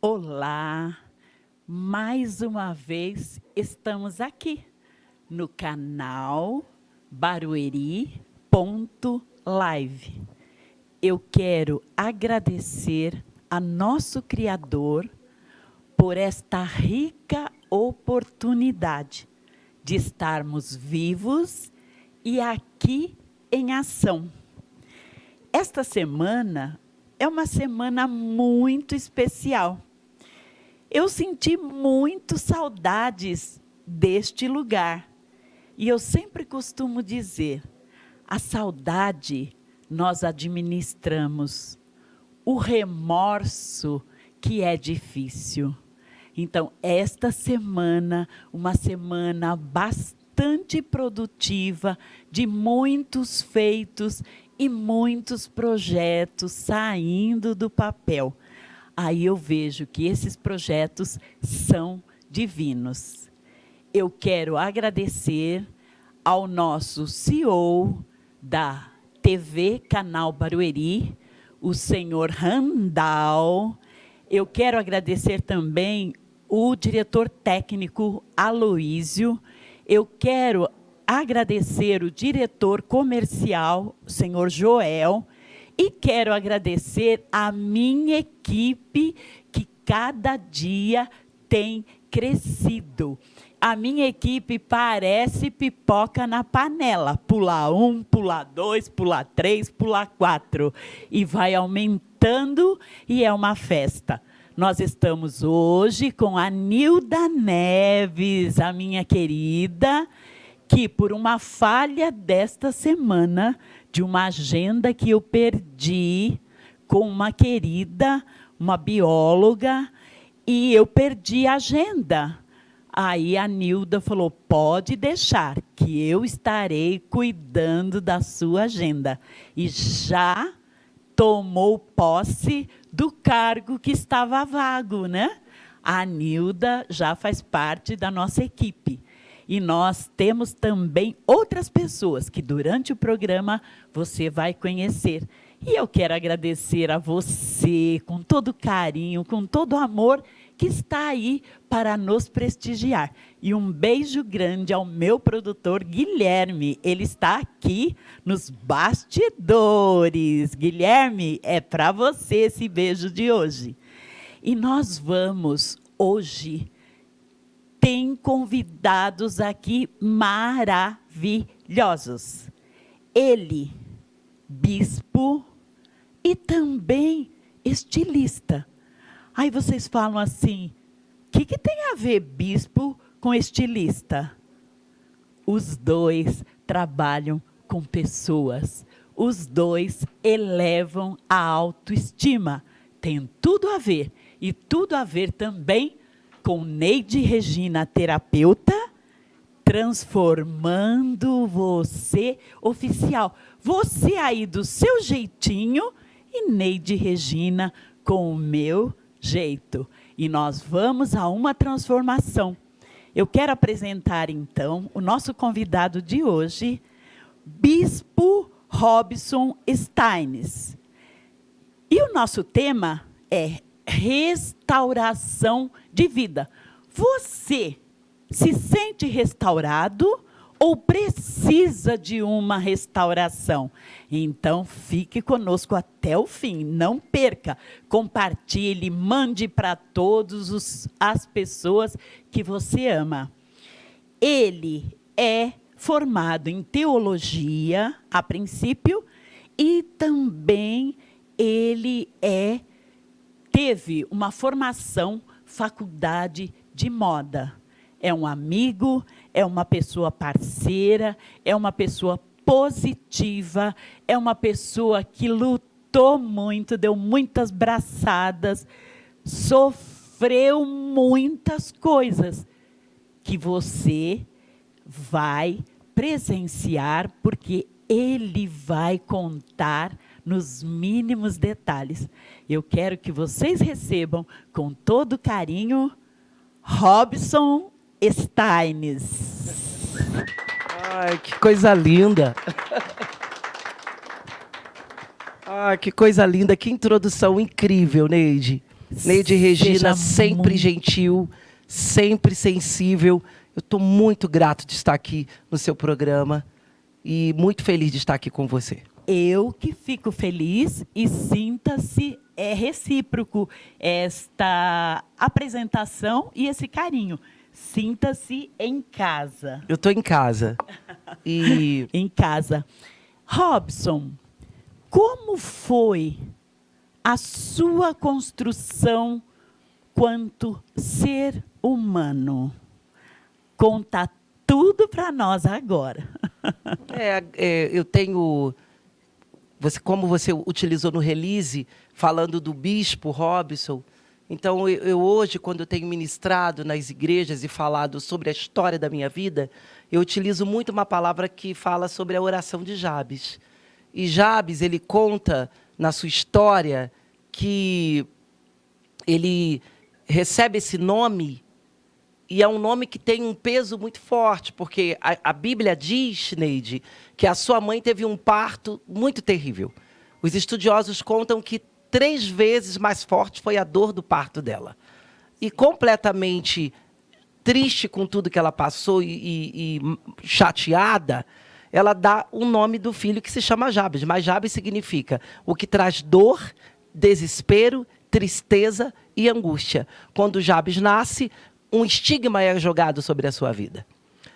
Olá, mais uma vez estamos aqui no canal Barueri.live. Eu quero agradecer a nosso Criador por esta rica oportunidade de estarmos vivos e aqui em ação. Esta semana é uma semana muito especial. Eu senti muito saudades deste lugar. E eu sempre costumo dizer, a saudade nós administramos, o remorso que é difícil. Então, esta semana, uma semana bastante produtiva, de muitos feitos e muitos projetos saindo do papel. Aí eu vejo que esses projetos são divinos. Eu quero agradecer ao nosso CEO da TV Canal Barueri, o senhor Randall. Eu quero agradecer também o diretor técnico Aloísio. Eu quero agradecer o diretor comercial, o senhor Joel. E quero agradecer a minha equipe, que cada dia tem crescido. A minha equipe parece pipoca na panela. Pula 1, pula 2, pula 3, pula 4. E vai aumentando e é uma festa. Nós estamos hoje com a Nilda Neves, a minha querida, que por uma falha desta semana, de uma agenda que eu perdi com uma querida, uma bióloga, e eu perdi a agenda. Aí a Nilda falou, pode deixar, que eu estarei cuidando da sua agenda. E já tomou posse do cargo que estava vago, né? A Nilda já faz parte da nossa equipe. E nós temos também outras pessoas que durante o programa você vai conhecer. E eu quero agradecer a você, com todo carinho, com todo amor, que está aí para nos prestigiar. E um beijo grande ao meu produtor, Guilherme. Ele está aqui nos bastidores. Guilherme, é para você esse beijo de hoje. E nós vamos, hoje, tem convidados aqui maravilhosos. Ele, bispo e também estilista. Aí vocês falam assim, o que tem a ver bispo com estilista? Os dois trabalham com pessoas. Os dois elevam a autoestima. Tem tudo a ver. E tudo a ver também com Neide Regina, terapeuta, transformando você oficial. Você aí do seu jeitinho e Neide Regina com o meu jeito. E nós vamos a uma transformação. Eu quero apresentar, então, o nosso convidado de hoje, Bispo Robson Steines. E o nosso tema é restauração de vida. Você se sente restaurado ou precisa de uma restauração? Então, fique conosco até o fim, não perca. Compartilhe, mande para todas as pessoas que você ama. Ele é formado em teologia, a princípio, e também ele teve uma formação, faculdade de moda. É um amigo, é uma pessoa parceira, é uma pessoa positiva, é uma pessoa que lutou muito, deu muitas braçadas, sofreu muitas coisas que você vai presenciar, porque ele vai contar nos mínimos detalhes. Eu quero que vocês recebam com todo carinho Robson Steines. Ai, que coisa linda. Ah, que coisa linda, que introdução incrível, Neide. Neide Regina, Seja sempre muito- gentil, sempre sensível. Eu estou muito grato de estar aqui no seu programa e muito feliz de estar aqui com você. Eu que fico feliz e sinta-se recíproco esta apresentação e esse carinho. Sinta-se em casa. Eu estou em casa. E Em casa. Robson, como foi a sua construção quanto ser humano? Conta tudo para nós agora. eu tenho... como você utilizou no release, falando do bispo Robson, então eu hoje, quando eu tenho ministrado nas igrejas e falado sobre a história da minha vida, eu utilizo muito uma palavra que fala sobre a oração de Jabes. E Jabes, ele conta na sua história que ele recebe esse nome, e é um nome que tem um peso muito forte, porque a Bíblia diz, Neide, que a sua mãe teve um parto muito terrível. Os estudiosos contam que 3 vezes mais forte foi a dor do parto dela. E completamente triste com tudo que ela passou e chateada, ela dá o nome do filho que se chama Jabes. Mas Jabes significa o que traz dor, desespero, tristeza e angústia. Quando Jabes nasce, um estigma é jogado sobre a sua vida.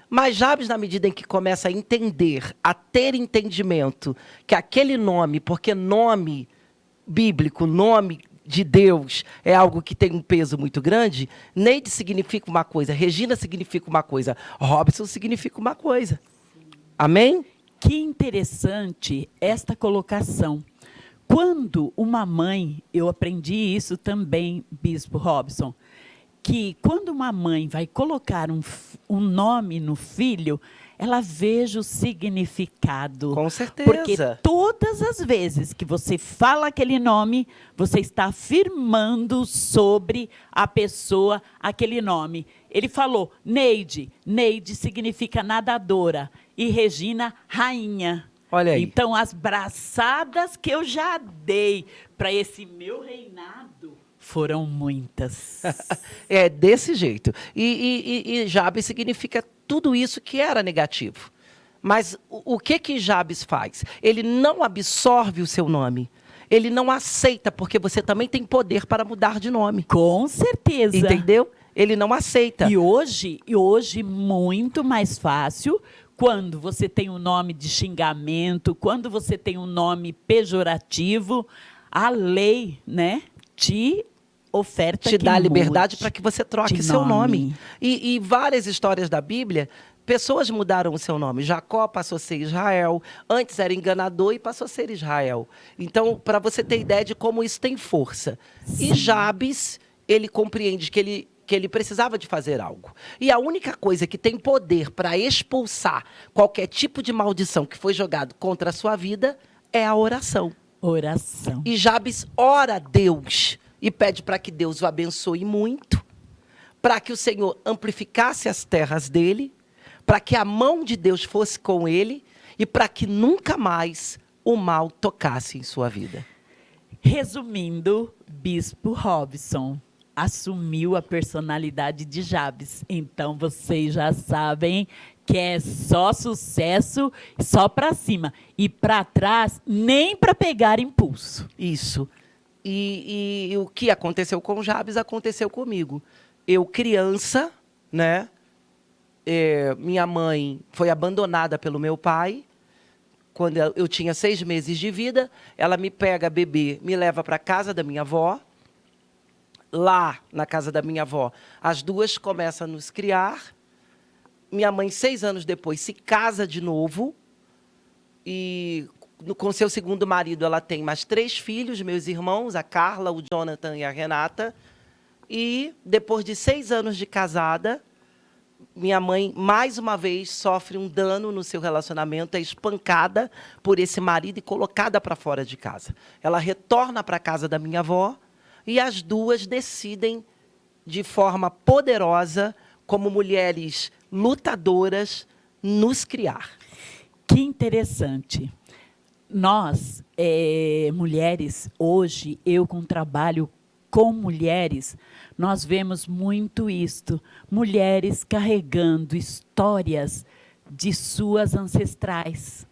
Mas Jabes, na medida em que começa a entender, a ter entendimento, que aquele nome, porque nome bíblico, nome de Deus, é algo que tem um peso muito grande, Neide significa uma coisa, Regina significa uma coisa, Robson significa uma coisa. Amém? Que interessante esta colocação. Quando uma mãe, eu aprendi isso também, Bispo Robson, que quando uma mãe vai colocar um nome no filho, ela veja o significado. Com certeza. Porque todas as vezes que você fala aquele nome, você está afirmando sobre a pessoa aquele nome. Ele falou, Neide. Neide significa nadadora. E Regina, rainha. Olha aí. Então, as braçadas que eu já dei para esse meu reinado foram muitas. É desse jeito. E Jabes significa tudo isso que era negativo. Mas o que Jabes faz? Ele não absorve o seu nome. Ele não aceita, porque você também tem poder para mudar de nome. Com certeza. Entendeu? Ele não aceita. E hoje muito mais fácil, quando você tem um nome de xingamento, quando você tem um nome pejorativo, a lei, né, te oferta te que dá liberdade mude para que você troque de seu nome. E várias histórias da Bíblia, pessoas mudaram o seu nome. Jacó passou a ser Israel, antes era enganador e passou a ser Israel. Então, para você ter ideia de como isso tem força. Sim. E Jabes, ele compreende que ele precisava de fazer algo. E a única coisa que tem poder para expulsar qualquer tipo de maldição que foi jogado contra a sua vida é a oração. Oração. E Jabes ora a Deus e pede para que Deus o abençoe muito, para que o Senhor amplificasse as terras dele, para que a mão de Deus fosse com ele e para que nunca mais o mal tocasse em sua vida. Resumindo, Bispo Robson assumiu a personalidade de Jabes. Então, vocês já sabem que é só sucesso, só para cima. E para trás, nem para pegar impulso. Isso. E o que aconteceu com Jabes aconteceu comigo. Eu, criança, né? Minha mãe foi abandonada pelo meu pai. Quando eu tinha 6 meses de vida, ela me pega, bebê, me leva para a casa da minha avó. Lá, na casa da minha avó, as duas começam a nos criar. Minha mãe, 6 anos depois, se casa de novo. E com seu segundo marido, ela tem mais 3 filhos, meus irmãos, a Carla, o Jonathan e a Renata. E depois de 6 anos de casada, minha mãe, mais uma vez, sofre um dano no seu relacionamento, é espancada por esse marido e colocada para fora de casa. Ela retorna para a casa da minha avó e as duas decidem, de forma poderosa, como mulheres lutadoras, nos criar. Que interessante. Nós, mulheres, hoje, eu com trabalho com mulheres, nós vemos muito isto. Mulheres carregando histórias de suas ancestrais.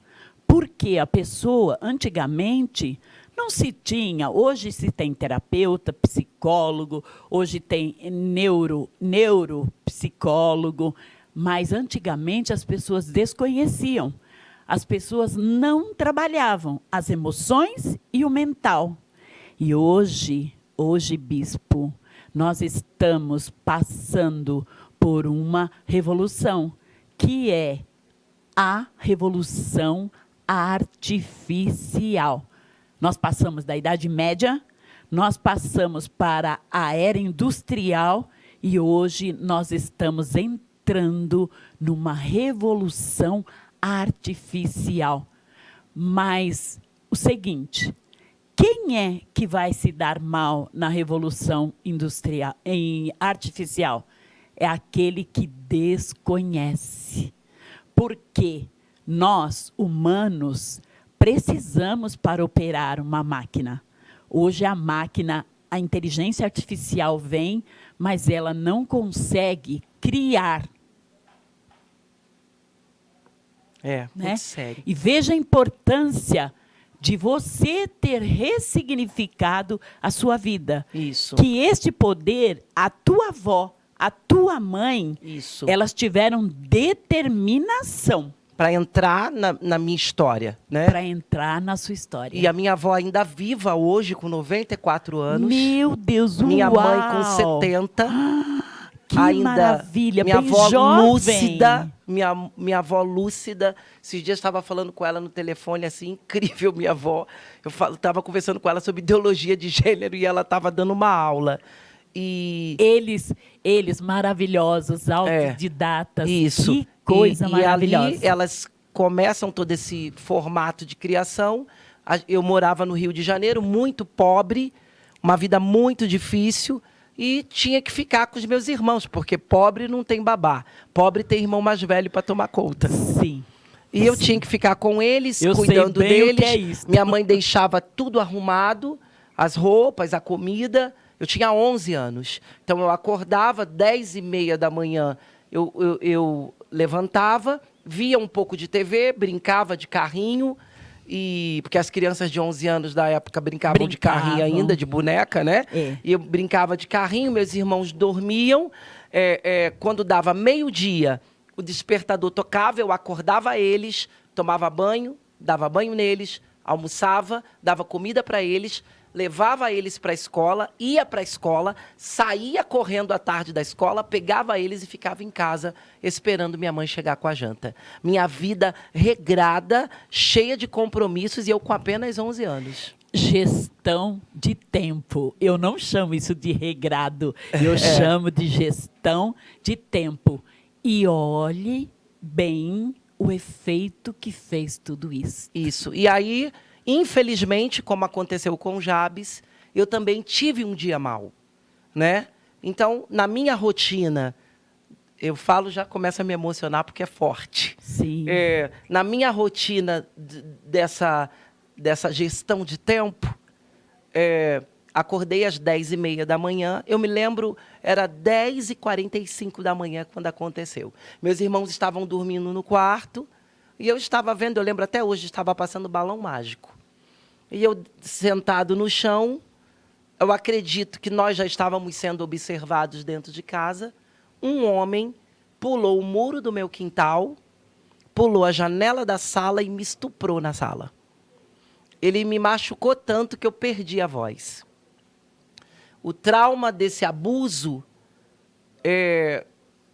Porque a pessoa, antigamente, não se tinha. Hoje se tem terapeuta, psicólogo, hoje tem neuropsicólogo, mas antigamente as pessoas desconheciam. As pessoas não trabalhavam as emoções e o mental. E hoje, bispo, nós estamos passando por uma revolução, que é a revolução artificial. Nós passamos da Idade Média, nós passamos para a era industrial e hoje nós estamos entrando numa revolução artificial. Mas o seguinte, quem é que vai se dar mal na revolução industrial, artificial? É aquele que desconhece. Porque nós, humanos, precisamos para operar uma máquina. Hoje a máquina, a inteligência artificial vem, mas ela não consegue criar. Muito sério. E veja a importância de você ter ressignificado a sua vida. Isso. Que este poder, a tua avó, a tua mãe, Isso. elas tiveram determinação. Para entrar na minha história, né? Para entrar na sua história. E a minha avó ainda viva hoje, com 94 anos. Meu Deus, minha uau! Mãe com 70. Que ainda, maravilha, minha bem avó jovem. lúcida, minha avó lúcida. Esses dias estava falando com ela no telefone, assim, incrível, minha avó. Eu estava conversando com ela sobre ideologia de gênero e ela estava dando uma aula. E eles maravilhosos, autodidatas. Isso. Que coisa maravilhosa. E ali elas começam todo esse formato de criação. Eu morava no Rio de Janeiro, muito pobre, uma vida muito difícil. E tinha que ficar com os meus irmãos, porque pobre não tem babá. Pobre tem irmão mais velho para tomar conta. Sim. E eu tinha que ficar com eles, eu cuidando sei bem deles. O que é isso. Minha mãe deixava tudo arrumado, as roupas, a comida. Eu tinha 11 anos. Então, eu acordava 10h30 da manhã. Eu levantava, via um pouco de TV, brincava de carrinho. Porque as crianças de 11 anos da época brincavam de carrinho ainda, de boneca, né? E eu brincava de carrinho, meus irmãos dormiam. Quando dava meio-dia, o despertador tocava, eu acordava eles, tomava banho, dava banho neles, almoçava, dava comida para eles, levava eles para a escola, ia para a escola, saía correndo à tarde da escola, pegava eles e ficava em casa esperando minha mãe chegar com a janta. Minha vida regrada, cheia de compromissos e eu com apenas 11 anos. Gestão de tempo. Eu não chamo isso de regrado, eu chamo de gestão de tempo. E olhe bem o efeito que fez tudo isso. Isso. E aí, infelizmente, como aconteceu com Jabes, eu também tive um dia mau, né? Então, na minha rotina, eu falo, já começa a me emocionar porque é forte. Sim. Na minha rotina dessa gestão de tempo, acordei às 10h30 da manhã. Eu me lembro, era 10h45 da manhã quando aconteceu. Meus irmãos estavam dormindo no quarto e eu estava vendo, eu lembro até hoje, estava passando balão mágico. E eu, sentado no chão, eu acredito que nós já estávamos sendo observados dentro de casa. Um homem pulou o muro do meu quintal, pulou a janela da sala e me estuprou na sala. Ele me machucou tanto que eu perdi a voz. O trauma desse abuso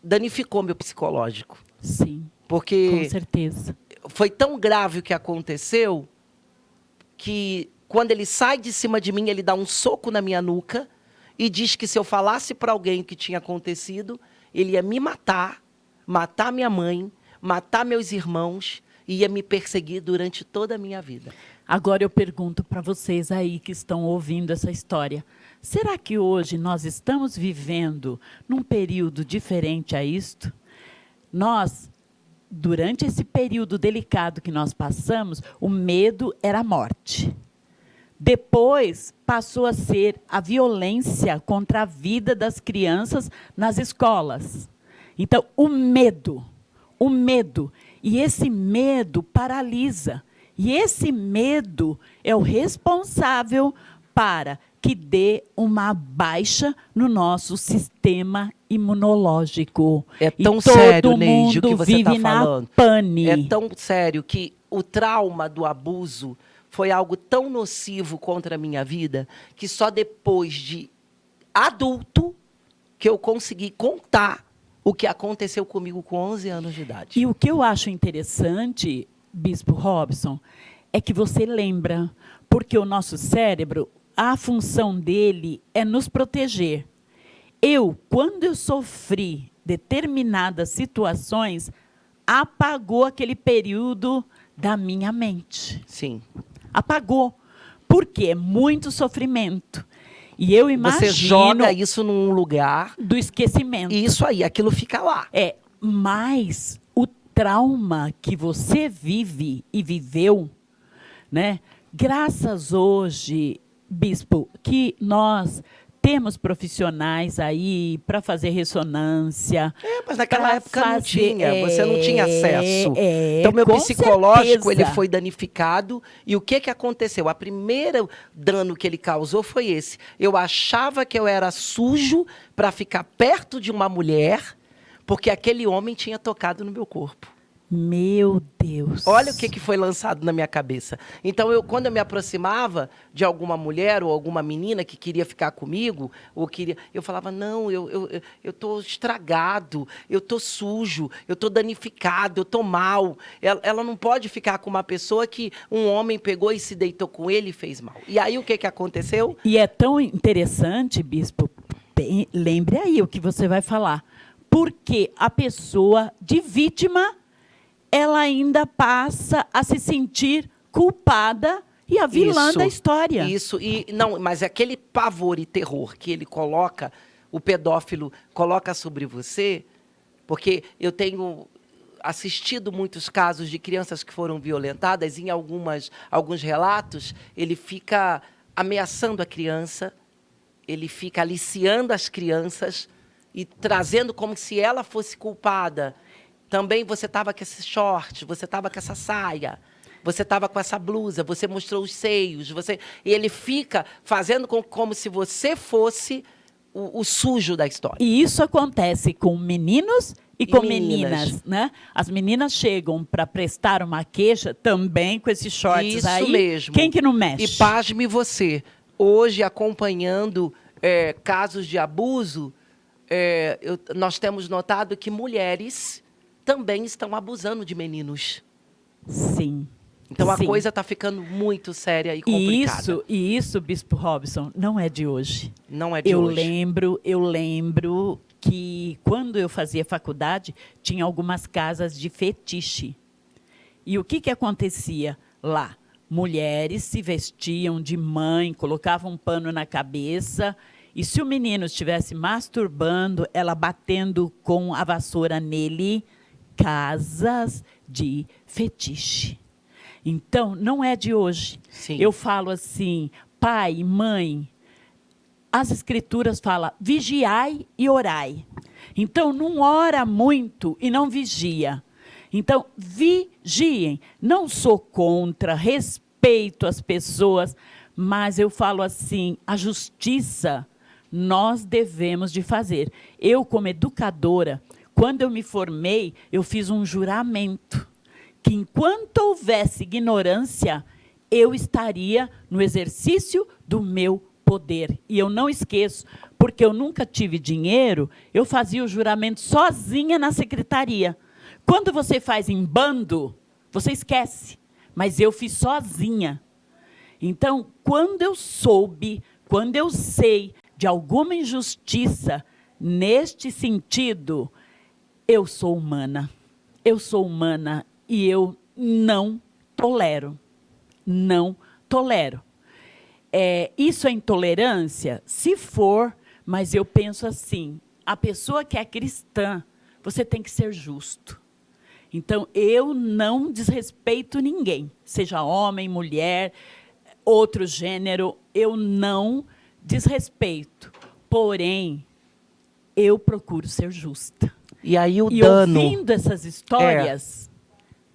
danificou meu psicológico. Sim, porque com certeza. Foi tão grave o que aconteceu que, quando ele sai de cima de mim, ele dá um soco na minha nuca e diz que se eu falasse para alguém o que tinha acontecido, ele ia me matar, matar minha mãe, matar meus irmãos e ia me perseguir durante toda a minha vida. Agora eu pergunto para vocês aí que estão ouvindo essa história. Será que hoje nós estamos vivendo num período diferente a isto? Nós, durante esse período delicado que nós passamos, o medo era a morte. Depois passou a ser a violência contra a vida das crianças nas escolas. Então, o medo. E esse medo paralisa. E esse medo é o responsável para que dê uma baixa no nosso sistema imunológico. É tão e sério, todo Neide, o que mundo você está vive na falando. pane. É tão sério que o trauma do abuso foi algo tão nocivo contra a minha vida que só depois de adulto que eu consegui contar o que aconteceu comigo com 11 anos de idade. E o que eu acho interessante, Bispo Robson, é que você lembra, porque o nosso cérebro, a função dele é nos proteger. Quando eu sofri determinadas situações, apagou aquele período da minha mente. Sim. Apagou. Porque é muito sofrimento. E eu imagino... Você joga isso num lugar... do esquecimento. Isso aí, aquilo fica lá. Mas o trauma que você vive e viveu, né? Graças hoje, Bispo, que nós temos profissionais aí para fazer ressonância. Mas naquela época não tinha, você não tinha acesso. É, então, meu com psicológico, certeza. ele foi danificado. E o que aconteceu? A primeira dano que ele causou foi esse. Eu achava que eu era sujo para ficar perto de uma mulher, porque aquele homem tinha tocado no meu corpo. Meu Deus. Olha o que foi lançado na minha cabeça. Então, quando eu me aproximava de alguma mulher ou alguma menina que queria ficar comigo, eu falava, não, eu estou estragado, eu estou sujo, eu estou danificado, eu estou mal. Ela não pode ficar com uma pessoa que um homem pegou e se deitou com ele e fez mal. E aí, o que aconteceu? E é tão interessante, Bispo, lembre aí o que você vai falar. Porque a pessoa de vítima... ela ainda passa a se sentir culpada e a vilã da história. Isso, mas aquele pavor e terror que ele coloca, o pedófilo coloca sobre você, porque eu tenho assistido muitos casos de crianças que foram violentadas, em alguns relatos, ele fica ameaçando a criança, ele fica aliciando as crianças e trazendo como se ela fosse culpada. Também você estava com esse short, você estava com essa saia, você estava com essa blusa, você mostrou os seios, e ele fica fazendo como se você fosse o sujo da história. E isso acontece com meninos e com meninas, né? As meninas chegam para prestar uma queixa também com esses shorts isso aí. Mesmo. Quem que não mexe? E pasme você, hoje acompanhando casos de abuso, nós temos notado que mulheres também estão abusando de meninos. Sim. Então, a coisa está ficando muito séria e complicada. E isso, Bispo Robson, não é de hoje. Não é de hoje. Eu lembro que, quando eu fazia faculdade, tinha algumas casas de fetiche. E o que acontecia lá? Mulheres se vestiam de mãe, colocavam um pano na cabeça, e se o menino estivesse masturbando, ela batendo com a vassoura nele, casas de fetiche. Então, não é de hoje. Sim. Eu falo assim, pai, mãe, as escrituras falam, vigiai e orai. Então, não ora muito e não vigia. Então, vigiem. Não sou contra, respeito as pessoas, mas eu falo assim, a justiça nós devemos de fazer. Eu, como educadora, quando eu me formei, eu fiz um juramento que, enquanto houvesse ignorância, eu estaria no exercício do meu poder. E eu não esqueço, porque eu nunca tive dinheiro, eu fazia o juramento sozinha na secretaria. Quando você faz em bando, você esquece, mas eu fiz sozinha. Então, quando eu sei de alguma injustiça neste sentido, eu sou humana e eu não tolero. Não tolero. Isso é intolerância? Se for, mas eu penso assim, a pessoa que é cristã, você tem que ser justo. Então, eu não desrespeito ninguém, seja homem, mulher, outro gênero, eu não desrespeito. Porém, eu procuro ser justa. E aí o E dano... ouvindo essas histórias,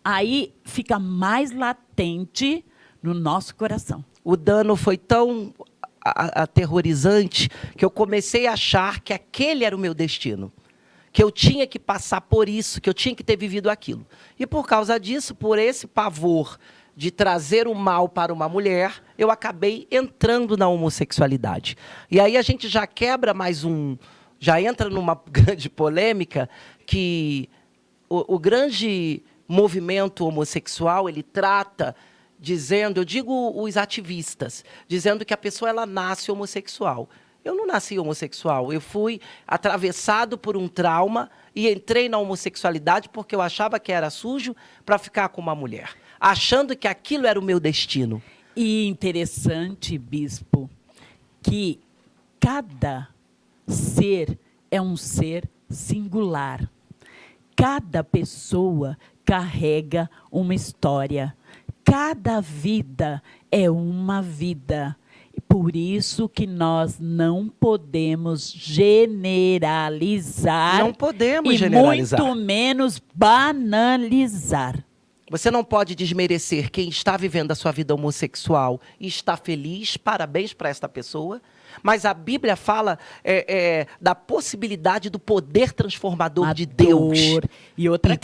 aí fica mais latente no nosso coração. O dano foi tão aterrorizante que eu comecei a achar que aquele era o meu destino. Que eu tinha que passar por isso, que eu tinha que ter vivido aquilo. E por causa disso, por esse pavor de trazer o mal para uma mulher, eu acabei entrando na homossexualidade. E aí a gente já quebra mais já entra numa grande polêmica que o grande movimento homossexual, ele trata dizendo, eu digo os ativistas, dizendo que a pessoa ela nasce homossexual. Eu não nasci homossexual, eu fui atravessado por um trauma e entrei na homossexualidade porque eu achava que era sujo para ficar com uma mulher, achando que aquilo era o meu destino. E interessante, bispo, que cada ser é um ser singular. Cada pessoa carrega uma história. Cada vida é uma vida. Por isso que nós não podemos generalizar. Não podemos generalizar. E muito menos banalizar. Você não pode desmerecer quem está vivendo a sua vida homossexual e está feliz, parabéns para esta pessoa. Mas a Bíblia fala da possibilidade do poder transformador de Deus. E outra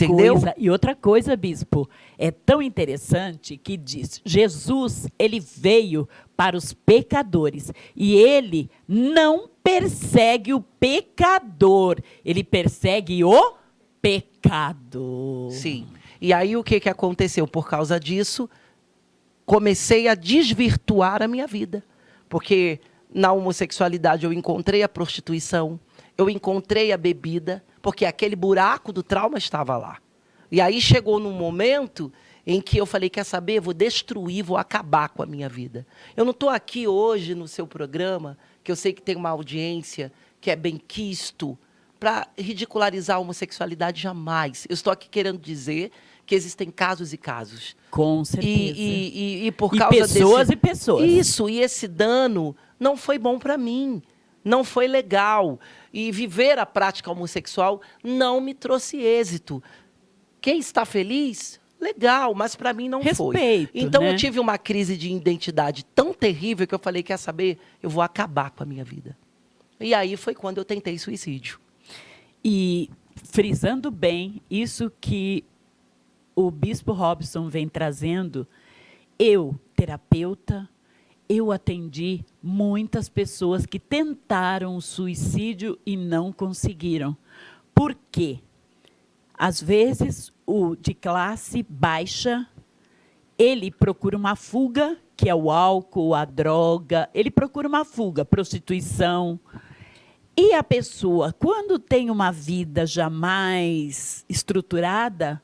coisa, bispo, é tão interessante que diz, Jesus, ele veio para os pecadores e ele não persegue o pecador, ele persegue o pecado. Sim. E aí o que aconteceu? Por causa disso, comecei a desvirtuar a minha vida. Porque na homossexualidade eu encontrei a prostituição, eu encontrei a bebida, porque aquele buraco do trauma estava lá. E aí chegou num momento em que eu falei, quer saber, vou destruir, vou acabar com a minha vida. Eu não estou aqui hoje no seu programa, que eu sei que tem uma audiência que é benquisto, para ridicularizar a homossexualidade, jamais. Eu estou aqui querendo dizer que existem casos e casos. Com certeza. E por causa pessoas e pessoas. Isso, e esse dano não foi bom para mim, não foi legal. E viver a prática homossexual não me trouxe êxito. Quem está feliz, legal, mas para mim não Respeito, foi. Então né? eu tive uma crise de identidade tão terrível que eu falei, quer saber, eu vou acabar com a minha vida. E aí foi quando eu tentei suicídio. E frisando bem isso que o bispo Robson vem trazendo, eu, terapeuta, eu atendi muitas pessoas que tentaram o suicídio e não conseguiram. Por quê? Às vezes, o de classe baixa, ele procura uma fuga, que é o álcool, a droga, ele procura uma fuga, prostituição. E a pessoa, quando tem uma vida já mais estruturada,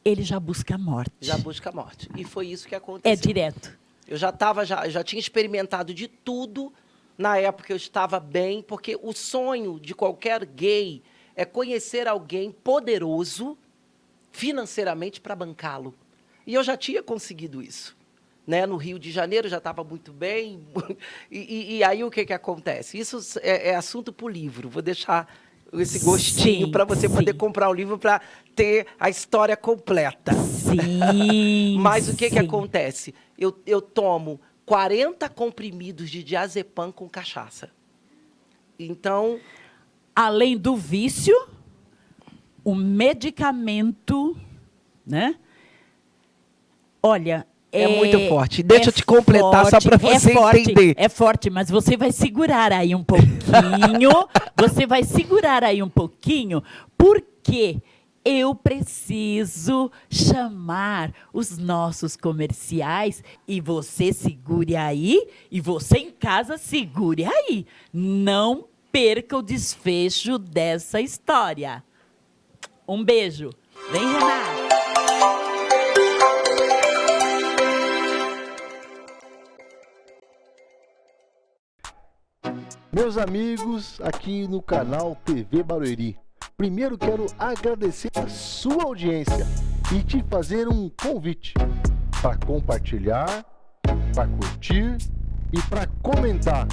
ele já busca a morte. Já busca a morte. E foi isso que aconteceu. É direto. Eu já tinha experimentado de tudo. Na época eu estava bem, porque o sonho de qualquer gay é conhecer alguém poderoso financeiramente para bancá-lo. E eu já tinha conseguido isso. Né? No Rio de Janeiro já estava muito bem. E aí o que acontece? Isso é assunto para o livro. Vou deixar esse gostinho para você poder comprar o livro para ter a história completa. Sim. Mas o que acontece? Eu tomo 40 comprimidos de diazepam com cachaça. Então, além do vício, o medicamento, né? Olha, é muito forte. Deixa eu te completar só para você entender. É forte, mas você vai segurar aí um pouquinho. Você vai segurar aí um pouquinho, porque eu preciso chamar os nossos comerciais e você segure aí e você em casa segure aí. Não perca o desfecho dessa história. Um beijo. Vem, Renata. Meus amigos, aqui no canal TV Barueri, primeiro quero agradecer a sua audiência e te fazer um convite para compartilhar, para curtir e para comentar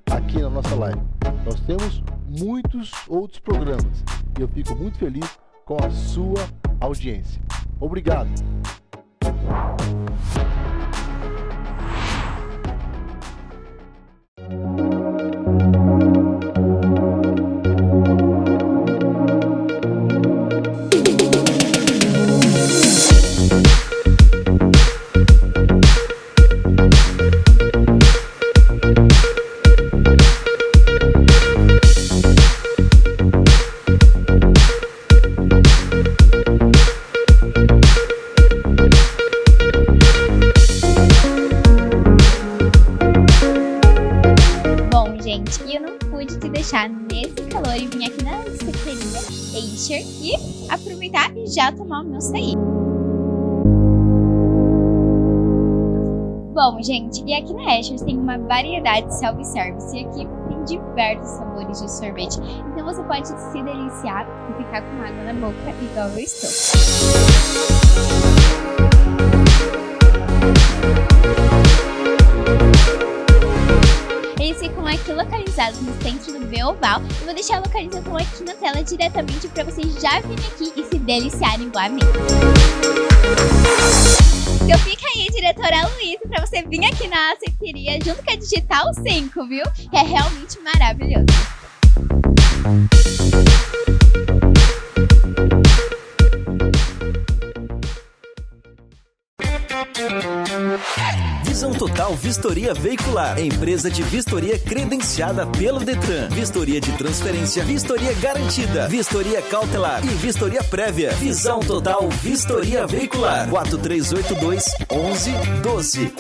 aqui na nossa live. Nós temos muitos outros programas e eu fico muito feliz com a sua audiência. Obrigado! Nesse calor e vim aqui na secretaria Acer e aproveitar e já tomar o meu açaí. Bom, gente, e aqui na Acer tem uma variedade de self-service e aqui tem diversos sabores de sorvete. Então você pode se deliciar e ficar com água na boca igual eu estou. Eles ficam aqui localizados no centro do Beoval e vou deixar a localização aqui na tela diretamente para vocês já virem aqui e se deliciarem igual a mim. Então fica aí, diretora Luísa, para você vir aqui na açaiteria junto com a Digital 5, viu? É realmente maravilhoso. Visão Total Vistoria Veicular, empresa de vistoria credenciada pelo Detran, vistoria de transferência, vistoria garantida, vistoria cautelar e vistoria prévia. Visão Total Vistoria Veicular, 4382-1112,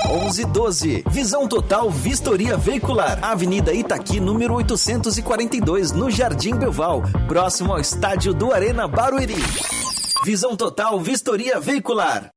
4382-1112. Visão Total Vistoria Veicular, Avenida Itaqui, número 842, no Jardim Belval, próximo ao estádio do Arena Barueri. Visão Total Vistoria Veicular.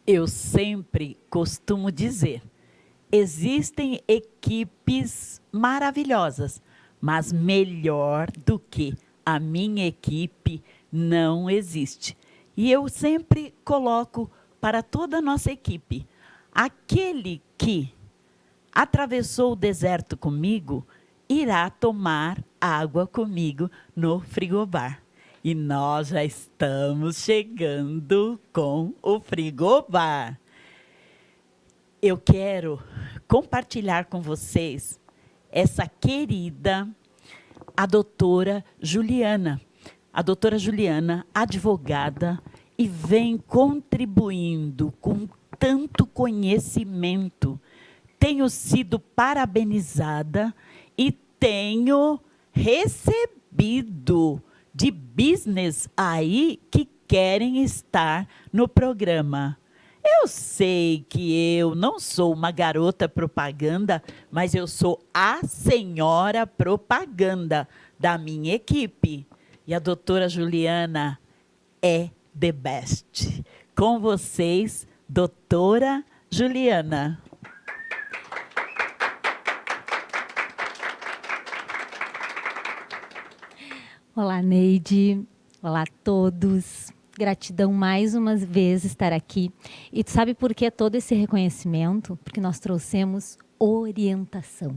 Eu sempre costumo dizer, existem equipes maravilhosas, mas melhor do que a minha equipe não existe. E eu sempre coloco para toda a nossa equipe, aquele que atravessou o deserto comigo, irá tomar água comigo no frigobar. E nós já estamos chegando com o frigobar. Eu quero compartilhar com vocês essa querida, a doutora Juliana. A doutora Juliana, advogada, e vem contribuindo com tanto conhecimento. Tenho sido parabenizada e tenho recebido de business aí que querem estar no programa. Eu sei que eu não sou uma garota propaganda, mas eu sou a senhora propaganda da minha equipe. E a doutora Juliana é the best. Com vocês, doutora Juliana. Olá, Neide. Olá a todos. Gratidão mais uma vez estar aqui. E tu sabe por que todo esse reconhecimento? Porque nós trouxemos orientação.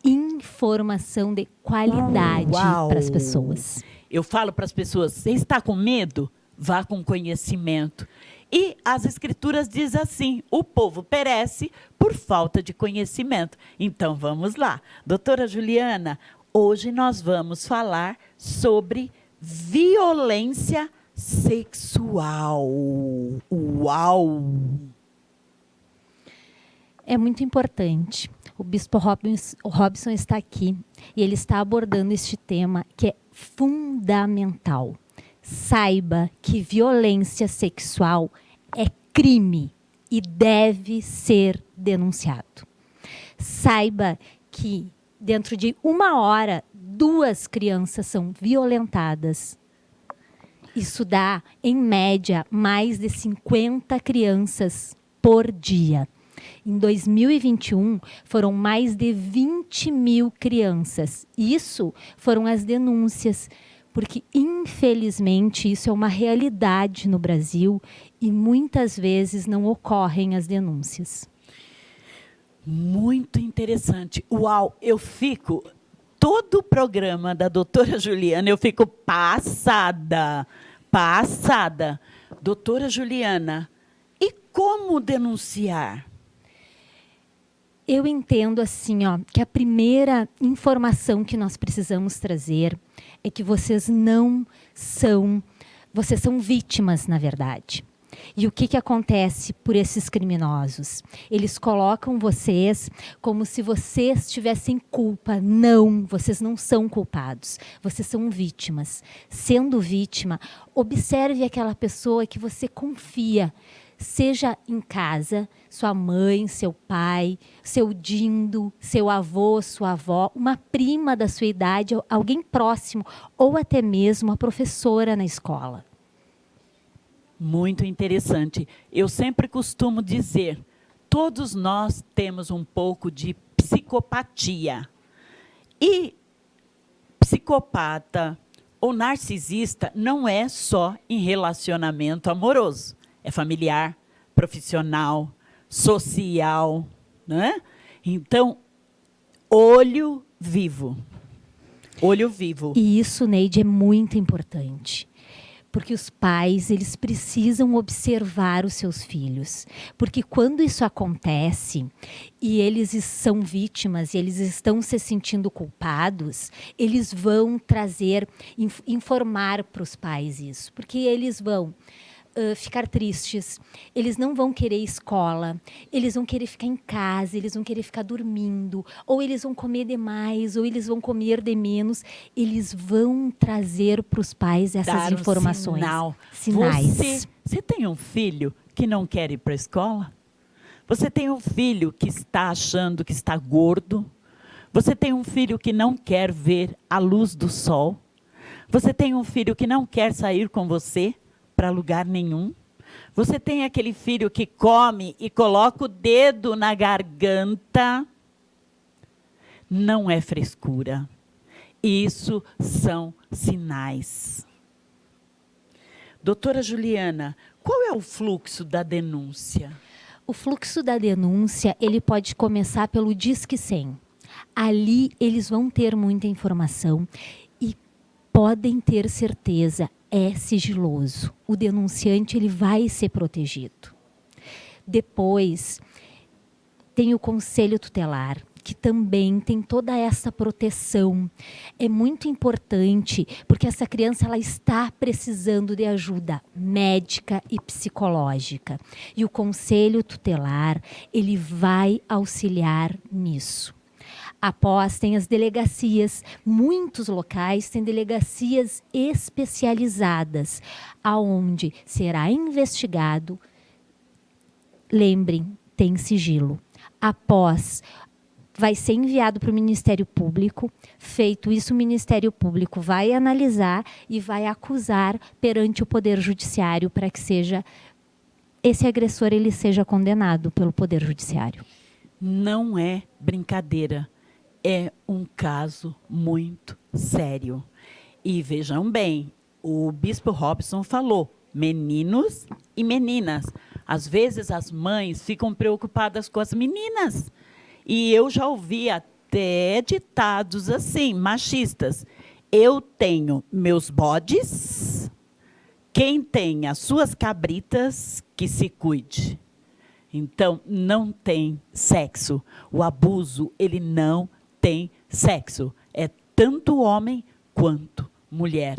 informação de qualidade Uau! para as pessoas. Eu falo para as pessoas, você está com medo? Vá com conhecimento. E as escrituras dizem assim, o povo perece por falta de conhecimento. Então, vamos lá. Doutora Juliana, hoje nós vamos falar sobre violência sexual. Uau! É muito importante. O Bispo Robson está aqui e ele está abordando este tema que é fundamental. Saiba que violência sexual é crime e deve ser denunciado. Saiba que dentro de 1 hora, 2 crianças são violentadas. Isso dá, em média, mais de 50 crianças por dia. Em 2021, foram mais de 20 mil crianças. Isso foram as denúncias, porque, infelizmente, isso é uma realidade no Brasil e muitas vezes não ocorrem as denúncias. Muito interessante. Uau, eu fico... Todo o programa da doutora Juliana, eu fico passada. Doutora Juliana, e como denunciar? Eu entendo assim, ó, que a primeira informação que nós precisamos trazer é que vocês são vítimas, na verdade. E o que acontece por esses criminosos? Eles colocam vocês como se vocês tivessem culpa. Não, vocês não são culpados. Vocês são vítimas. Sendo vítima, observe aquela pessoa que você confia. Seja em casa, sua mãe, seu pai, seu dindo, seu avô, sua avó, uma prima da sua idade, alguém próximo, ou até mesmo a professora na escola. Muito interessante. Eu sempre costumo dizer, todos nós temos um pouco de psicopatia. E psicopata ou narcisista não é só em relacionamento amoroso. É familiar, profissional, social, né? Então, olho vivo. Olho vivo. E isso, Neide, é muito importante. Porque os pais, eles precisam observar os seus filhos. Porque quando isso acontece e eles são vítimas e eles estão se sentindo culpados, eles vão trazer, informar para os pais isso. Porque eles vão ficar tristes, eles não vão querer escola, eles vão querer ficar em casa, eles vão querer ficar dormindo, ou eles vão comer demais, ou eles vão comer de menos. Eles vão trazer para os pais essas informações. Sinais. Você tem um filho que não quer ir para a escola? Você tem um filho que está achando que está gordo? Você tem um filho que não quer ver a luz do sol? Você tem um filho que não quer sair com você para lugar nenhum? Você tem aquele filho que come e coloca o dedo na garganta? Não é frescura. Isso são sinais. Doutora Juliana, qual é o fluxo da denúncia? O fluxo da denúncia, ele pode começar pelo Disque 100. Ali eles vão ter muita informação e podem ter certeza, é sigiloso. O denunciante, ele vai ser protegido. Depois, tem o Conselho Tutelar, que também tem toda essa proteção. É muito importante, porque essa criança ela está precisando de ajuda médica e psicológica. E o Conselho Tutelar, ele vai auxiliar nisso. Após, tem as delegacias, muitos locais têm delegacias especializadas, aonde será investigado, lembrem, tem sigilo. Após, vai ser enviado para o Ministério Público, feito isso, o Ministério Público vai analisar e vai acusar perante o Poder Judiciário para que esse agressor ele seja condenado pelo Poder Judiciário. Não é brincadeira. É um caso muito sério. E vejam bem, o Bispo Robson falou, meninos e meninas. Às vezes as mães ficam preocupadas com as meninas. E eu já ouvi até ditados assim, machistas. Eu tenho meus bodes, quem tem as suas cabritas, que se cuide. Então, não tem sexo. O abuso, ele não tem sexo. É tanto homem quanto mulher.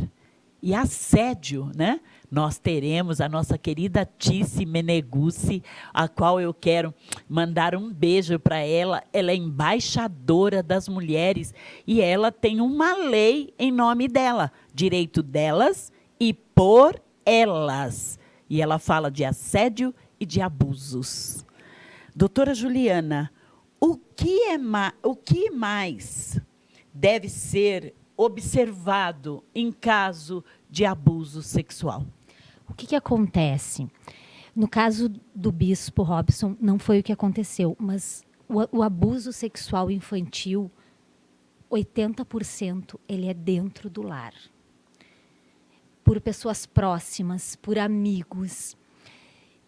E assédio, né? Nós teremos a nossa querida Tice Meneguzzi, a qual eu quero mandar um beijo para ela. Ela é embaixadora das mulheres e ela tem uma lei em nome dela, direito delas e por elas. E ela fala de assédio e de abusos. Doutora Juliana, o que mais deve ser observado em caso de abuso sexual? O que acontece? No caso do bispo Robson, não foi o que aconteceu, mas o abuso sexual infantil, 80% ele é dentro do lar. Por pessoas próximas, por amigos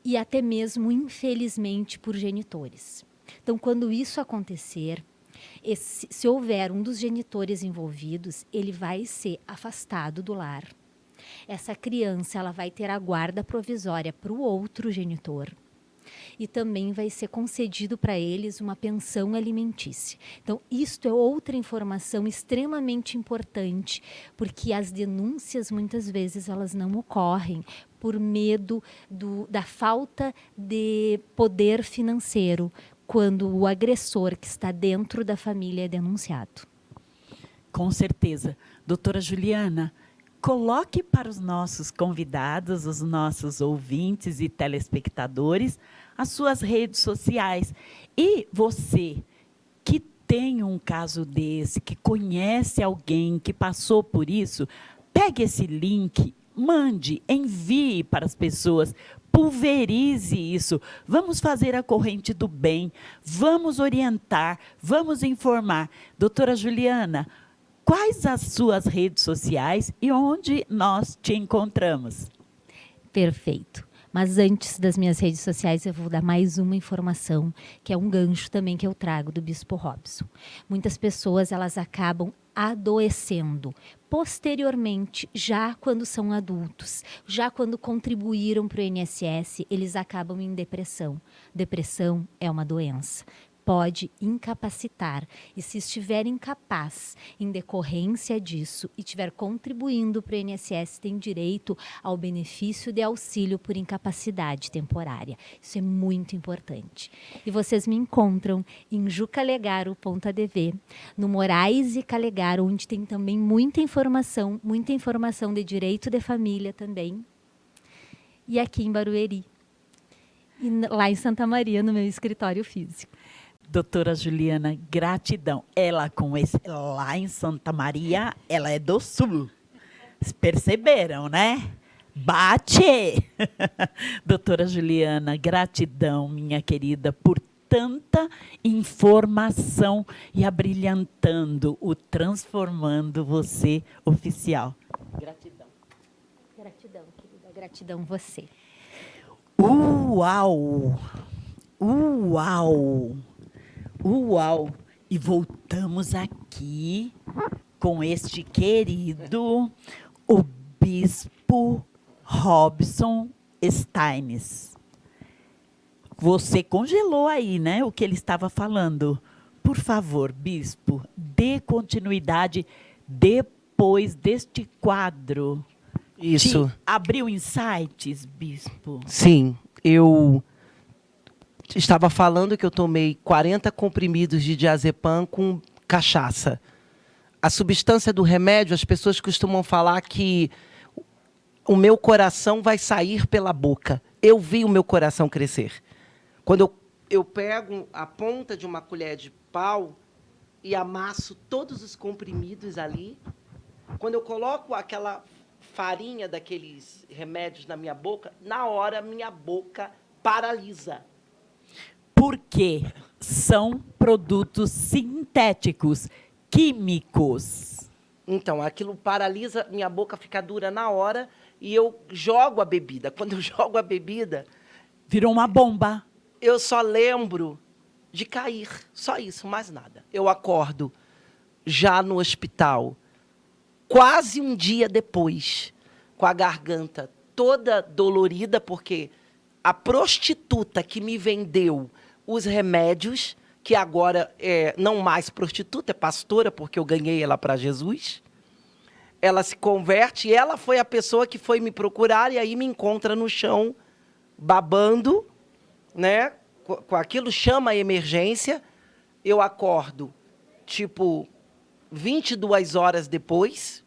e até mesmo, infelizmente, por genitores. Então, quando isso acontecer, se houver um dos genitores envolvidos, ele vai ser afastado do lar. Essa criança ela vai ter a guarda provisória para o outro genitor. E também vai ser concedido para eles uma pensão alimentícia. Então, isto é outra informação extremamente importante, porque as denúncias, muitas vezes, elas não ocorrem por medo da falta de poder financeiro, quando o agressor que está dentro da família é denunciado. Com certeza. Doutora Juliana, coloque para os nossos convidados, os nossos ouvintes e telespectadores, as suas redes sociais. E você que tem um caso desse, que conhece alguém que passou por isso, pegue esse link, mande, envie para as pessoas, pulverize isso. Vamos fazer a corrente do bem, vamos orientar, vamos informar. Doutora Juliana, quais as suas redes sociais e onde nós te encontramos? Perfeito. Mas antes das minhas redes sociais, eu vou dar mais uma informação, que é um gancho também que eu trago do Bispo Robson. Muitas pessoas, elas acabam adoecendo posteriormente, já quando são adultos, já quando contribuíram para o INSS, eles acabam em depressão. Depressão é uma doença. Pode incapacitar, e se estiver incapaz em decorrência disso e estiver contribuindo para o INSS, tem direito ao benefício de auxílio por incapacidade temporária. Isso é muito importante. E vocês me encontram em jucalegaro.adv, no Moraes e Calegaro, onde tem também muita informação de direito de família também, e aqui em Barueri, e lá em Santa Maria, no meu escritório físico. Doutora Juliana, gratidão. Ela lá em Santa Maria, ela é do Sul. Perceberam, né? Bate! Doutora Juliana, gratidão, minha querida, por tanta informação e abrilhantando, transformando você oficial. Gratidão. Gratidão, querida. Gratidão você. Uau! Uau! Uau! E voltamos aqui com este querido, o Bispo Robson Steines. Você congelou aí, né, o que ele estava falando. Por favor, Bispo, dê continuidade depois deste quadro. Isso. Te abriu insights, Bispo? Sim, eu estava falando que eu tomei 40 comprimidos de diazepam com cachaça. A substância do remédio, as pessoas costumam falar que o meu coração vai sair pela boca. Eu vi o meu coração crescer. Quando eu pego a ponta de uma colher de pau e amasso todos os comprimidos ali, quando eu coloco aquela farinha daqueles remédios na minha boca, na hora minha boca paralisa. Porque são produtos sintéticos, químicos. Então, aquilo paralisa, minha boca fica dura na hora e eu jogo a bebida. Quando eu jogo a bebida... Virou uma bomba. Eu só lembro de cair. Só isso, mais nada. Eu acordo já no hospital, quase um dia depois, com a garganta toda dolorida, porque a prostituta que me vendeu os remédios, que agora é não mais prostituta, é pastora, porque eu ganhei ela para Jesus, ela se converte e ela foi a pessoa que foi me procurar e aí me encontra no chão, babando, né? Com aquilo, chama a emergência. Eu acordo, tipo, 22 horas depois,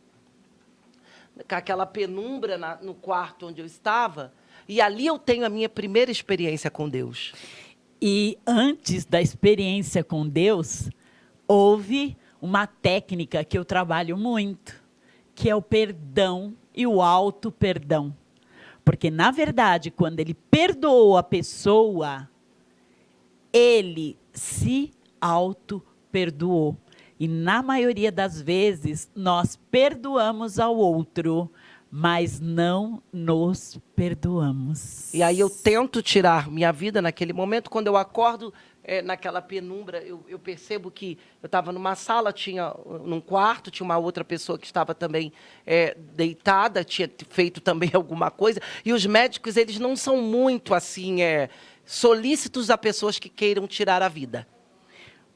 com aquela penumbra no quarto onde eu estava, e ali eu tenho a minha primeira experiência com Deus. E antes da experiência com Deus, houve uma técnica que eu trabalho muito, que é o perdão e o auto-perdão. Porque, na verdade, quando ele perdoou a pessoa, ele se auto-perdoou. E, na maioria das vezes, nós perdoamos ao outro, mas não nos perdoamos. E aí eu tento tirar minha vida naquele momento. Quando eu acordo naquela penumbra, eu percebo que eu estava numa sala, num quarto, tinha uma outra pessoa que estava também deitada, tinha feito também alguma coisa. E os médicos, eles não são muito assim solícitos a pessoas que queiram tirar a vida.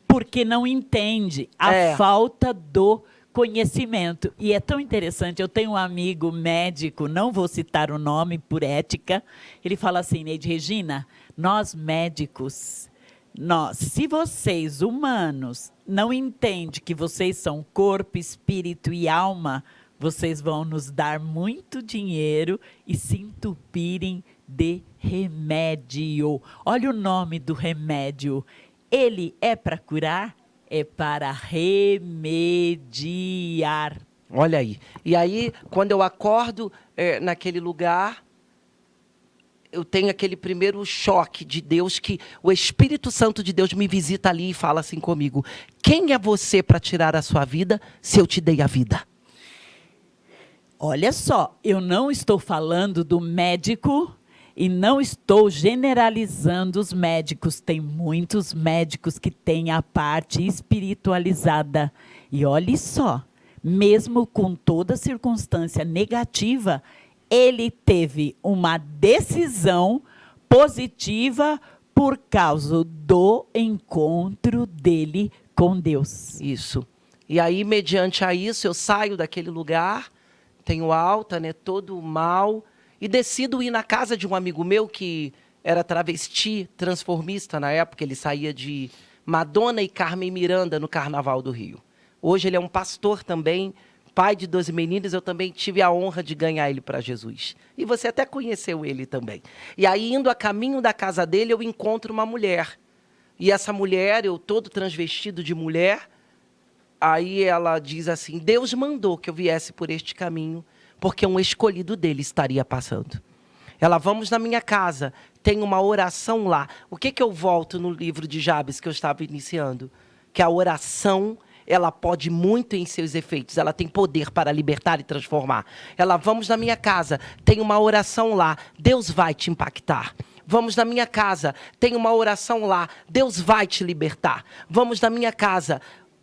Porque não entende a falta do conhecimento. E é tão interessante, eu tenho um amigo médico, não vou citar o nome por ética, ele fala assim, Neide Regina, nós médicos, se vocês humanos não entendem que vocês são corpo, espírito e alma, vocês vão nos dar muito dinheiro e se entupirem de remédio. Olha o nome do remédio. Ele é para curar? É para remediar. Olha aí. E aí, quando eu acordo naquele lugar, eu tenho aquele primeiro choque de Deus, que o Espírito Santo de Deus me visita ali e fala assim comigo: quem é você para tirar a sua vida se eu te dei a vida? Olha só, eu não estou falando do médico e não estou generalizando os médicos. Tem muitos médicos que têm a parte espiritualizada. E olhe só, mesmo com toda circunstância negativa, ele teve uma decisão positiva por causa do encontro dele com Deus. Isso. E aí, mediante a isso, eu saio daquele lugar, tenho alta, né, todo mal, e decido ir na casa de um amigo meu que era travesti, transformista na época. Ele saía de Madonna e Carmen Miranda no Carnaval do Rio. Hoje ele é um pastor também, pai de 12 meninos. Eu também tive a honra de ganhar ele para Jesus. E você até conheceu ele também. E aí, indo a caminho da casa dele, eu encontro uma mulher. E essa mulher, eu todo transvestido de mulher, aí ela diz assim: Deus mandou que eu viesse por este caminho, porque um escolhido dele estaria passando. Ela: vamos na minha casa, tem uma oração lá. O que eu volto no livro de Jabes que eu estava iniciando? Que a oração, ela pode muito em seus efeitos. Ela tem poder para libertar e transformar. Ela: vamos na minha casa, tem uma oração lá. Deus vai te impactar. Vamos na minha casa, tem uma oração lá. Deus vai te libertar. Vamos na minha casa.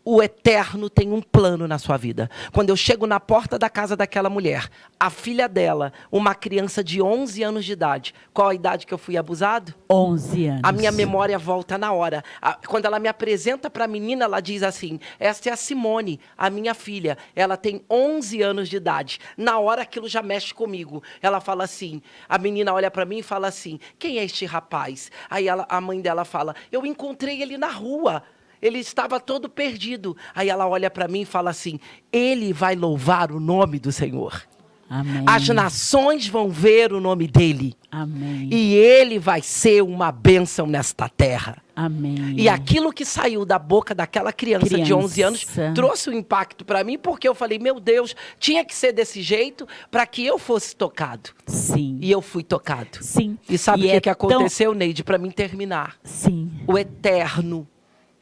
O Eterno tem um plano na sua vida. Quando eu chego na porta da casa daquela mulher, a filha dela, uma criança de 11 anos de idade. Qual a idade que eu fui abusado? 11 anos. A minha memória volta na hora. Quando ela me apresenta para a menina, ela diz assim: esta é a Simone, a minha filha. Ela tem 11 anos de idade. Na hora aquilo já mexe comigo. Ela fala assim, a menina olha para mim e fala assim: quem é este rapaz? Aí a mãe dela fala: eu encontrei ele na rua. Ele estava todo perdido. Aí ela olha para mim e fala assim: ele vai louvar o nome do Senhor. Amém. As nações vão ver o nome dele. Amém. E ele vai ser uma bênção nesta terra. Amém. E aquilo que saiu da boca daquela criança de 11 anos trouxe um impacto para mim, porque eu falei: meu Deus, tinha que ser desse jeito para que eu fosse tocado. Sim. E eu fui tocado. Sim. E sabe o que aconteceu, Neide, para mim terminar? Sim. O Eterno,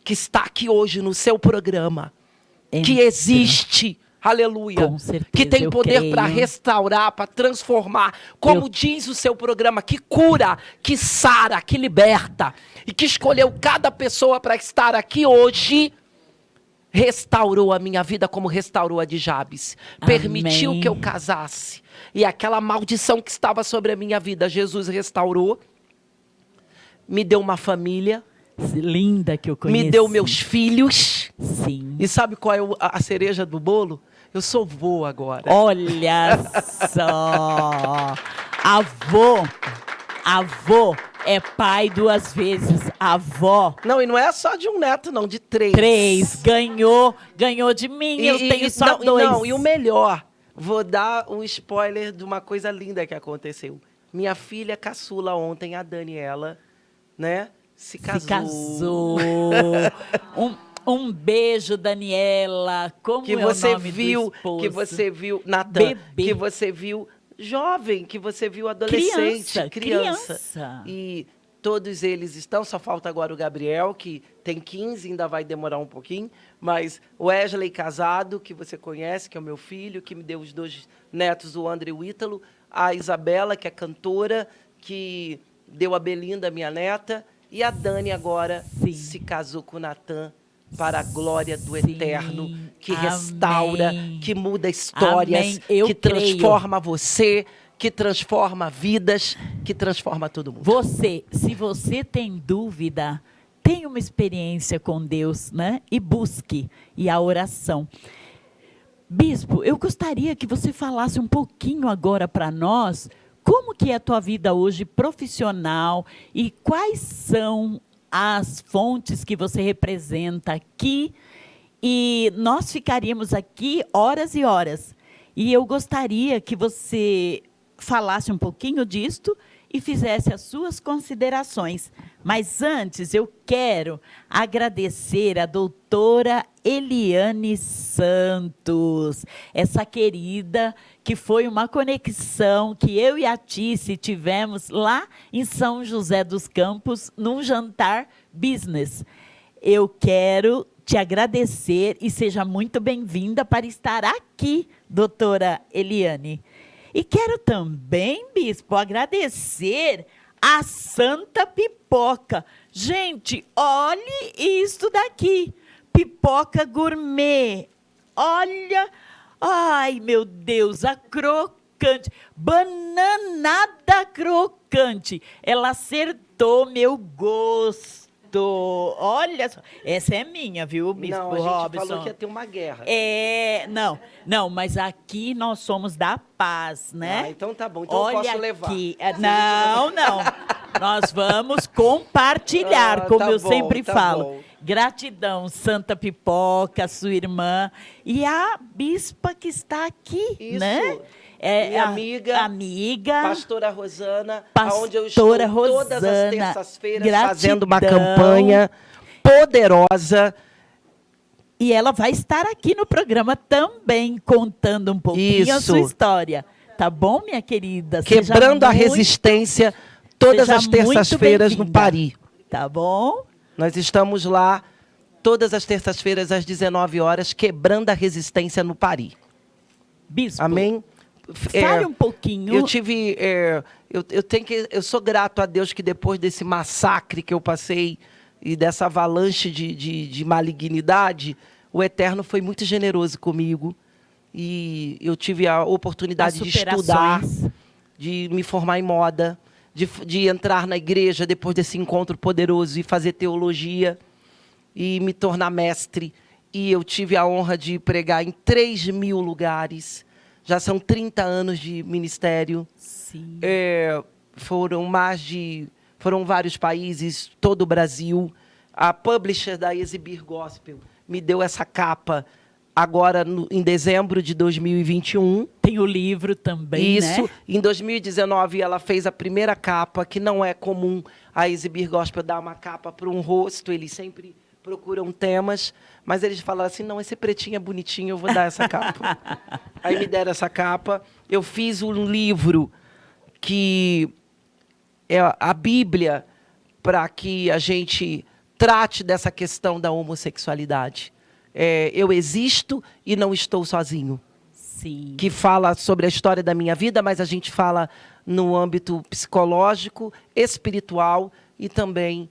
que está aqui hoje no seu programa, que existe, Aleluia. Com certeza, Que tem eu poder para creio. restaurar, para transformar. Como diz o seu programa, que cura, que sara, que liberta. E que escolheu cada pessoa para estar aqui hoje. Restaurou a minha vida como restaurou a de Jabes. Permitiu Amém. que eu casasse. E aquela maldição que estava sobre a minha vida, Jesus restaurou. Me deu uma família. Linda que eu conheci. Me deu meus filhos. Sim. E sabe qual é a cereja do bolo? Eu sou vô agora. Olha só. Avô é pai 2 vezes. Avó, Não, e não é só de um neto, não, de 3. 3. Ganhou de mim. Eu tenho só não, 2. Não, e o melhor, vou dar um spoiler de uma coisa linda que aconteceu. Minha filha caçula ontem, a Daniela, né? Se casou. Um beijo, Daniela. Como Que é você o nome viu, do esposo? que você viu, Natan, Bebê. que você viu jovem, que você viu adolescente, Criança. E todos eles estão, só falta agora o Gabriel, que tem 15, ainda vai demorar um pouquinho, mas o Wesley casado, que você conhece, que é o meu filho, que me deu os 2 netos, o André e o Ítalo, a Isabela, que é cantora, que deu a Belinda, minha neta, e a Dani agora Sim. se casou com o Natan, para a glória do Sim. Eterno, que Amém. restaura, que muda histórias, Amém. Eu que creio. transforma você, que transforma vidas, que transforma todo mundo. Se você tem dúvida, tenha uma experiência com Deus, né? E busque. E a oração. Bispo, eu gostaria que você falasse um pouquinho agora para nós como que é a tua vida hoje profissional e quais são as fontes que você representa aqui. E nós ficaríamos aqui horas e horas. E eu gostaria que você falasse um pouquinho disto e fizesse as suas considerações. Mas antes, eu quero agradecer a doutora Eliane Santos, essa querida que foi uma conexão que eu e a Tice tivemos lá em São José dos Campos, num jantar business. Eu quero te agradecer e seja muito bem-vinda para estar aqui, doutora Eliane. E quero também, bispo, agradecer a Santa Pipoca. Gente, olhe isso daqui. Pipoca gourmet. Olha, ai meu Deus, a crocante. Bananada crocante. Ela acertou meu gosto. Olha só, essa é minha, viu, bispo Não, a gente Robson? falou que ia ter uma guerra. Não, mas aqui nós somos da paz, né? Ah, então tá bom, então Olha eu posso levar. aqui. Não. Nós vamos compartilhar, como tá eu bom, sempre tá falo. bom. Gratidão, Santa Pipoca, sua irmã e a bispa que está aqui, Isso. né? Minha amiga, Pastora Rosana, onde eu estou Pastora todas as Rosana, terças-feiras gratidão. fazendo uma campanha poderosa. E ela vai estar aqui no programa também, contando um pouquinho a Isso. sua história. Tá bom, minha querida? Quebrando a resistência todas seja as terças-feiras muito no bem-vinda. Pari. Tá bom? Nós estamos lá todas as terças-feiras às 19 horas, quebrando a resistência no Pari. Bispo, Amém? fale um pouquinho. Eu sou grato a Deus que depois desse massacre que eu passei e dessa avalanche de malignidade, o Eterno foi muito generoso comigo. E eu tive a oportunidade de estudar, de me formar em moda, de entrar na igreja depois desse encontro poderoso e fazer teologia e me tornar mestre. E eu tive a honra de pregar em 3.000 lugares. Já são 30 anos de ministério. Sim. Foram vários países, todo o Brasil. A publisher da Exibir Gospel me deu essa capa agora em dezembro de 2021. Tem o livro também, Isso. né? Em 2019, ela fez a primeira capa, que não é comum a Exibir Gospel dar uma capa para um rosto. Eles sempre procuram temas, mas eles falaram assim, não, esse pretinho é bonitinho, eu vou dar essa capa. Aí me deram essa capa. Eu fiz um livro que é a Bíblia para que a gente trate dessa questão da homossexualidade. Eu Existo e Não Estou Sozinho, Sim. que fala sobre a história da minha vida, mas a gente fala no âmbito psicológico, espiritual e também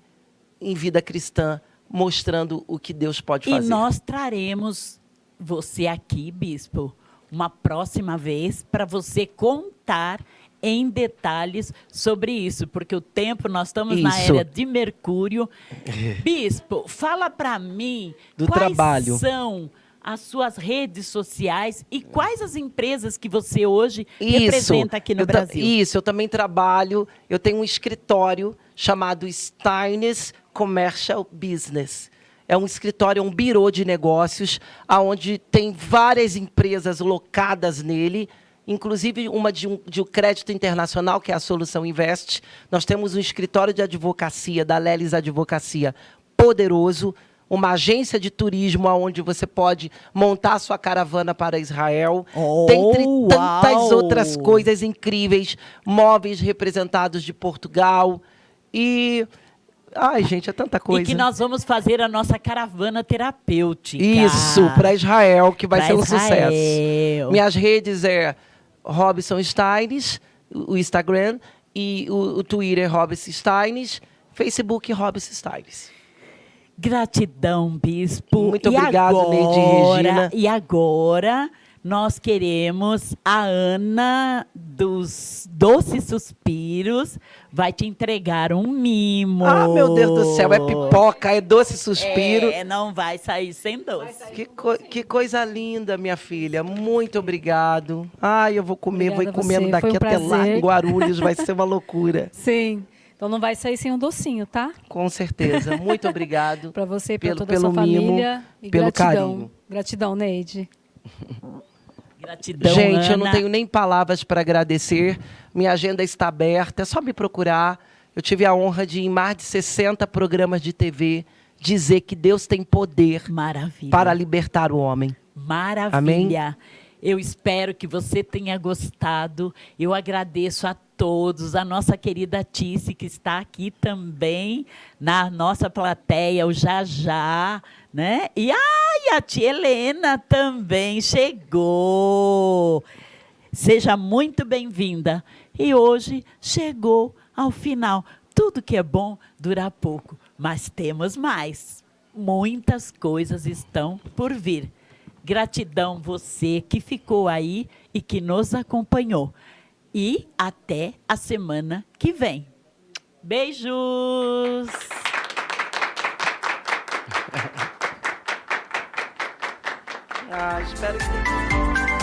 em vida cristã, mostrando o que Deus pode fazer. E nós traremos você aqui, bispo, uma próxima vez, para você contar em detalhes sobre isso, porque o tempo, nós estamos na Isso. era de Mercúrio. Bispo, fala para mim Do quais trabalho. são as suas redes sociais e quais as empresas que você hoje Isso. representa aqui no Eu Brasil. Isso, eu também trabalho, eu tenho um escritório chamado Steines Commercial Business. É um escritório, um birô de negócios, onde tem várias empresas locadas nele, inclusive uma de um crédito internacional, que é a Solução Invest. Nós temos um escritório de advocacia, da Lelis Advocacia, poderoso, uma agência de turismo onde você pode montar sua caravana para Israel. Dentre tantas uau! outras coisas incríveis, móveis representados de Portugal. E... Ai, gente, é tanta coisa. E que nós vamos fazer a nossa caravana terapêutica. Isso, para Israel, que vai Pra ser um Israel. sucesso. Minhas redes é Robson Steines, o Instagram, e o Twitter Robson Steines, Facebook Robson Steines. Gratidão, bispo. Muito obrigado, Neide e Regina. E agora nós queremos a Ana dos Doces Suspiros vai te entregar um mimo. Ah, meu Deus do céu, é pipoca, é doce suspiro. Não vai sair sem doce. Que coisa linda, minha filha. Muito obrigado. Ai, eu vou comer, Obrigada vou ir comendo a você, daqui foi um até lá prazer. em Guarulhos, vai ser uma loucura. Sim. Então não vai sair sem um docinho, tá? Com certeza. Muito obrigado. Para você e para Pelo- toda a pelo sua mimo, família. E pelo gratidão. carinho. Gratidão, Neide. Gratidão, Gente, eu não Ana. tenho nem palavras para agradecer. Minha agenda está aberta, é só me procurar. Eu tive a honra de, em mais de 60 programas de TV, dizer que Deus tem poder Maravilha. para libertar o homem. Maravilha. Eu espero que você tenha gostado. Eu agradeço a todos, a nossa querida Tice, que está aqui também na nossa plateia, o Jajá, né? E a tia Helena também chegou. Seja muito bem-vinda. E hoje chegou ao final. Tudo que é bom dura pouco, mas temos mais. Muitas coisas estão por vir. Gratidão você que ficou aí e que nos acompanhou. E até a semana que vem. Beijos! Espero que...